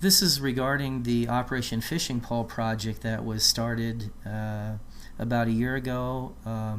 This is regarding the Operation Fishing Pole project that was started about a year ago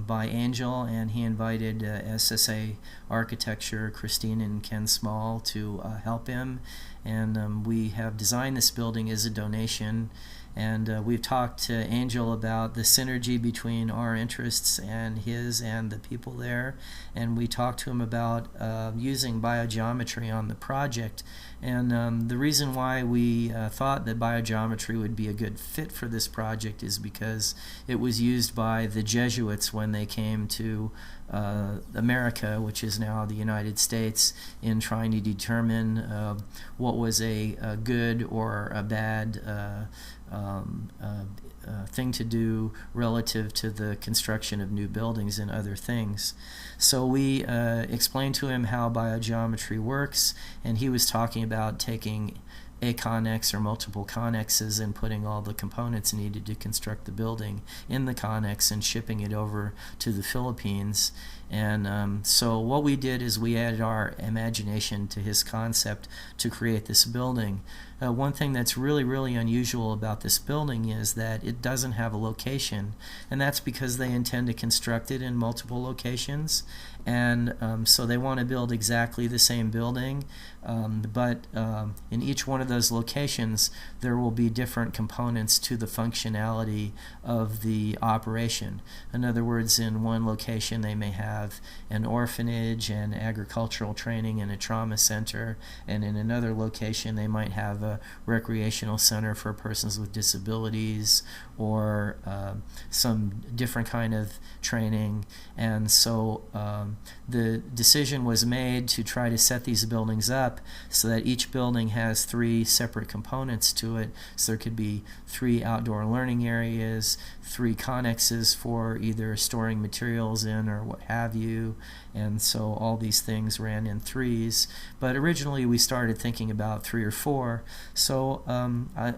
by Angel, and he invited SSA Architecture, Christine and Ken Small, to help him. And we have designed this building as a donation. And we've talked to Angel about the synergy between our interests and his and the people there. And we talked to him about using biogeometry on the project. And the reason why we thought that biogeometry would be a good fit for this project is because it was used by the Jesuits when they came to America, which is now the United States, in trying to determine what was a good or a bad thing to do relative to the construction of new buildings and other things. So we explained to him how biogeometry works, and he was talking about taking a connex or multiple connexes and putting all the components needed to construct the building in the connex and shipping it over to the Philippines. And so what we did is we added our imagination to his concept to create this building. One thing that's really unusual about this building is that it doesn't have a location, and that's because they intend to construct it in multiple locations. And so they want to build exactly the same building, but in each one of those locations there will be different components to the functionality of the operation. In other words, in one location they may have an orphanage and agricultural training and a trauma center, and in another location they might have a recreational center for persons with disabilities or some different kind of training. And so the decision was made to try to set these buildings up so that each building has 3 separate components to it. So there could be 3 outdoor learning areas, 3 connexes for either storing materials in or what have you, and so all these things ran in 3s. But originally we started thinking about 3 or 4. So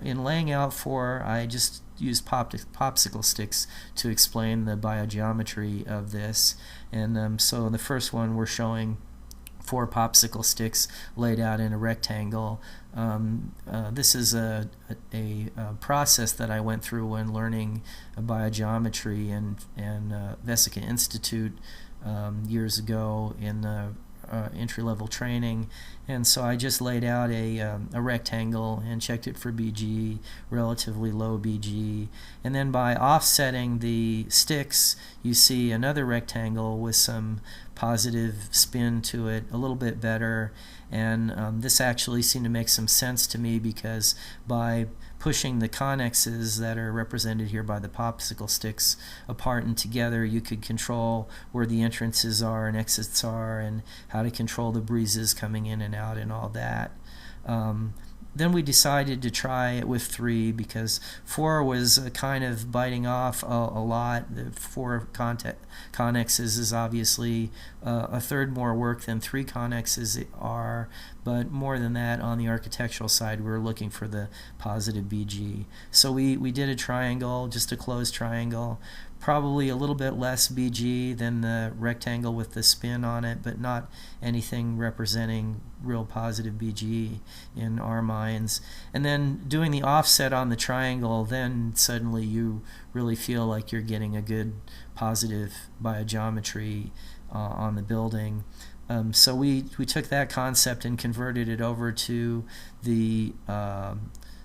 in laying out 4, I just used popsicle sticks to explain the biogeometry of this. And so in the first one we're showing 4 popsicle sticks laid out in a rectangle. This is a process that I went through when learning biogeometry and Vesica Institute years ago in entry-level training. And so I just laid out a rectangle and checked it for BG, relatively low BG. And then by offsetting the sticks, you see another rectangle with some positive spin to it, a little bit better. And this actually seemed to make some sense to me, because by pushing the connexes that are represented here by the popsicle sticks apart and together, you could control where the entrances are and exits are, and how to control the breezes coming in and out and all that. Then we decided to try it with 3, because 4 was kind of biting off a lot. The 4 connexes is obviously a third more work than 3 connexes are, but more than that, on the architectural side, we were looking for the positive BG. So we did a triangle, just a closed triangle, probably a little bit less BG than the rectangle with the spin on it, but not anything representing real positive BG in our minds. And then doing the offset on the triangle, then suddenly you really feel like you're getting a good positive biogeometry on the building. So we took that concept and converted it over to the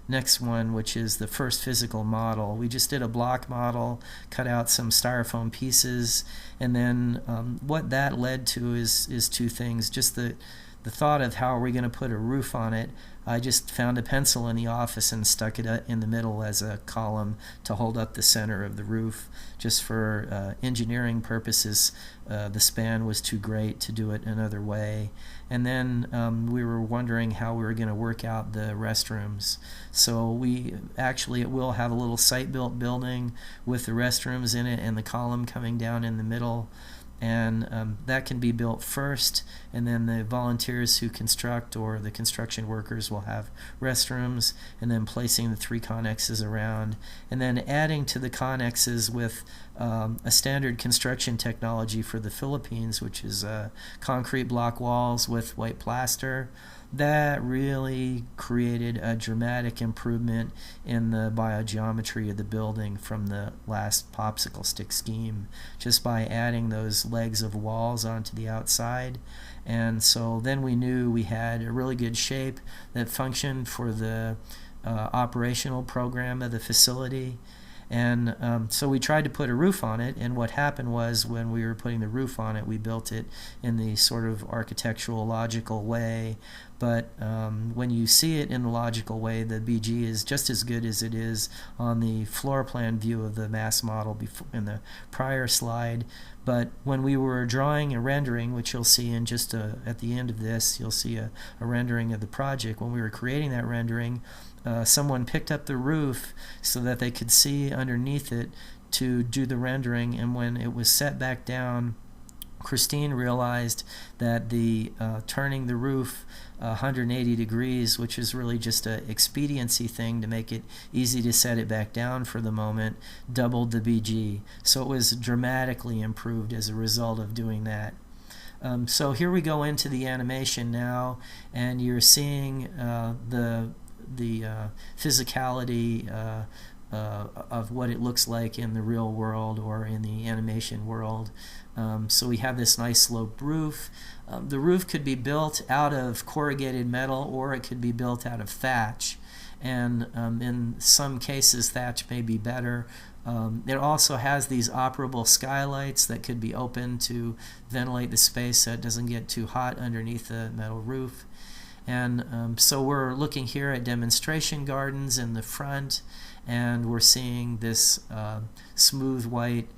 next one, which is the first physical model. We just did a block model, cut out some styrofoam pieces, and then what that led to is 2 things. Just the thought of how are we going to put a roof on it. I just found a pencil in the office and stuck it in the middle as a column to hold up the center of the roof. Just for engineering purposes, the span was too great to do it another way. And then we were wondering how we were going to work out the restrooms. So it will have a little site-built building with the restrooms in it and the column coming down in the middle. And that can be built first, and then the volunteers who construct, or the construction workers, will have restrooms, and then placing the 3 connexes around, and then adding to the connexes with a standard construction technology for the Philippines, which is concrete block walls with white plaster. that really created a dramatic improvement in the biogeometry of the building from the last popsicle stick scheme, just by adding those legs of walls onto the outside. And so then we knew we had a really good shape that functioned for the operational program of the facility. And so we tried to put a roof on it, and what happened was when we were putting the roof on it, we built it in the sort of architectural logical way. But when you see it in the logical way, the BG is just as good as it is on the floor plan view of the mass model before, in the prior slide. But when we were drawing a rendering, which you'll see in just at the end of this, you'll see a rendering of the project. When we were creating that rendering, someone picked up the roof so that they could see underneath it to do the rendering, and when it was set back down, Christine realized that the turning the roof 180 degrees, which is really just an expediency thing to make it easy to set it back down for the moment, doubled the BG. So it was dramatically improved as a result of doing that. So here we go into the animation now, and you're seeing the physicality of what it looks like in the real world or in the animation world. So we have this nice sloped roof. The roof could be built out of corrugated metal, or it could be built out of thatch. And in some cases, thatch may be better. It also has these operable skylights that could be opened to ventilate the space so it doesn't get too hot underneath the metal roof. And so we're looking here at demonstration gardens in the front, and we're seeing this smooth white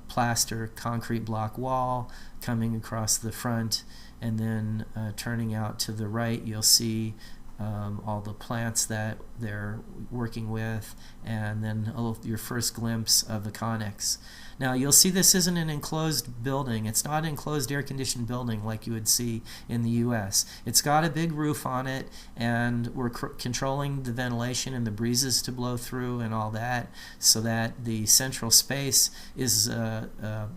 plaster concrete block wall coming across the front, and then turning out to the right, you'll see all the plants that they're working with, and then your first glimpse of the connex. Now you'll see this isn't an enclosed building. It's not an enclosed air-conditioned building like you would see in the US. It's got a big roof on it, and we're controlling the ventilation and the breezes to blow through and all that, so that the central space is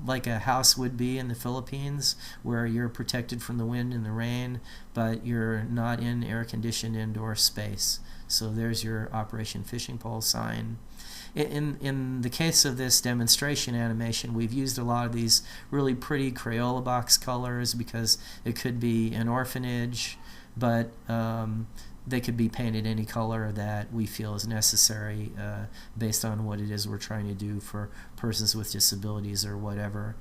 like a house would be in the Philippines, where you're protected from the wind and the rain, but you're not in air-conditioned indoor space. So there's your Operation Fishing Pole sign. In the case of this demonstration animation, we've used a lot of these really pretty Crayola box colors because it could be an orphanage, but they could be painted any color that we feel is necessary based on what it is we're trying to do for persons with disabilities or whatever.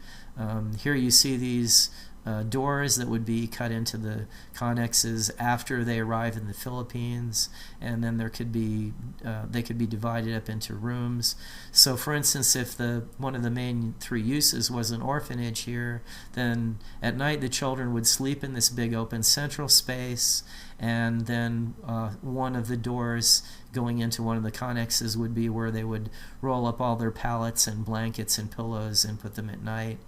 Here you see these doors that would be cut into the connexes after they arrive in the Philippines, and then there could be they could be divided up into rooms. So for instance, if one of the main three uses was an orphanage here, then at night the children would sleep in this big open central space, and then one of the doors going into one of the connexes would be where they would roll up all their pallets and blankets and pillows and put them at night.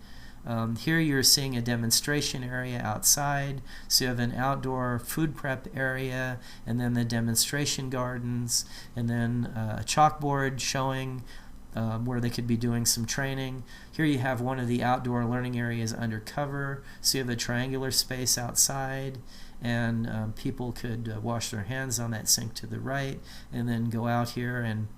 Here you're seeing a demonstration area outside, so you have an outdoor food prep area, and then the demonstration gardens, and then a chalkboard showing where they could be doing some training. Here you have one of the outdoor learning areas under cover, so you have a triangular space outside, and people could wash their hands on that sink to the right, and then go out here and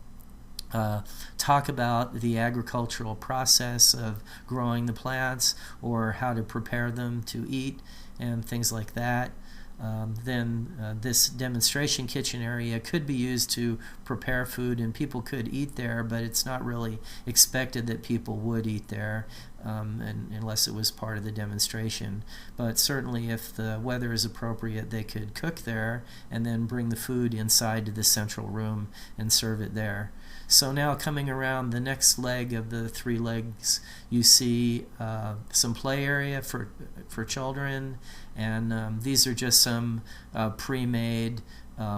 talk about the agricultural process of growing the plants, or how to prepare them to eat and things like that. Then this demonstration kitchen area could be used to prepare food, and people could eat there, but it's not really expected that people would eat there unless it was part of the demonstration. But certainly if the weather is appropriate, they could cook there and then bring the food inside to the central room and serve it there. So now coming around the next leg of the three legs, you see some play area for children, and these are just some pre-made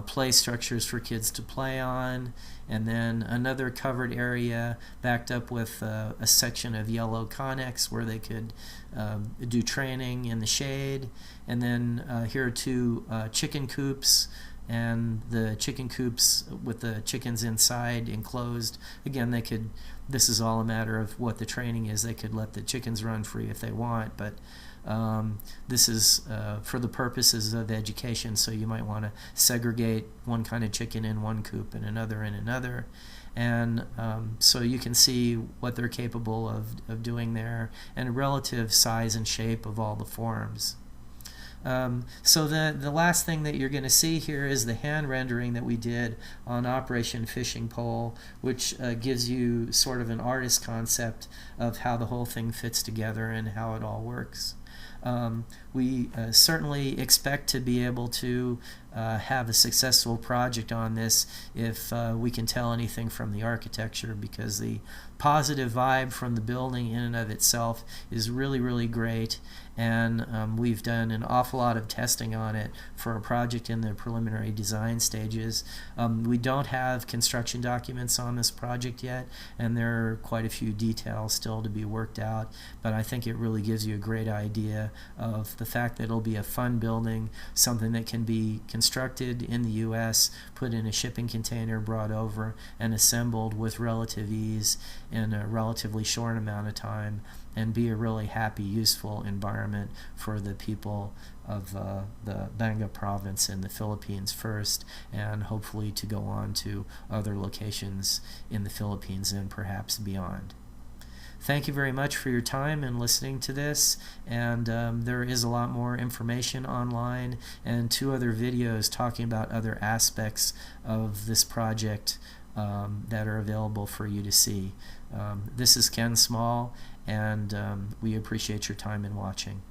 play structures for kids to play on, and then another covered area backed up with a section of yellow connex where they could do training in the shade, and then here are two chicken coops, and the chicken coops with the chickens inside enclosed. Again, this is all a matter of what the training is. They could let the chickens run free if they want, but This is for the purposes of education, so you might want to segregate one kind of chicken in one coop and another in another. And so you can see what they're capable of doing there, and relative size and shape of all the forms. So the last thing that you're going to see here is the hand rendering that we did on Operation Fishing Pole, which gives you sort of an artist concept of how the whole thing fits together and how it all works. We certainly expect to be able to have a successful project on this if we can tell anything from the architecture, because the positive vibe from the building in and of itself is really, really great. And we've done an awful lot of testing on it for a project in the preliminary design stages. We don't have construction documents on this project yet, and there are quite a few details still to be worked out, but I think it really gives you a great idea of the fact that it'll be a fun building, something that can be constructed in the U.S., put in a shipping container, brought over, and assembled with relative ease in a relatively short amount of time, and be a really happy, useful environment for the people of the Banga province in the Philippines first, and hopefully to go on to other locations in the Philippines and perhaps beyond. Thank you very much for your time and listening to this, and there is a lot more information online and 2 other videos talking about other aspects of this project that are available for you to see. This is Ken Small, and we appreciate your time in watching.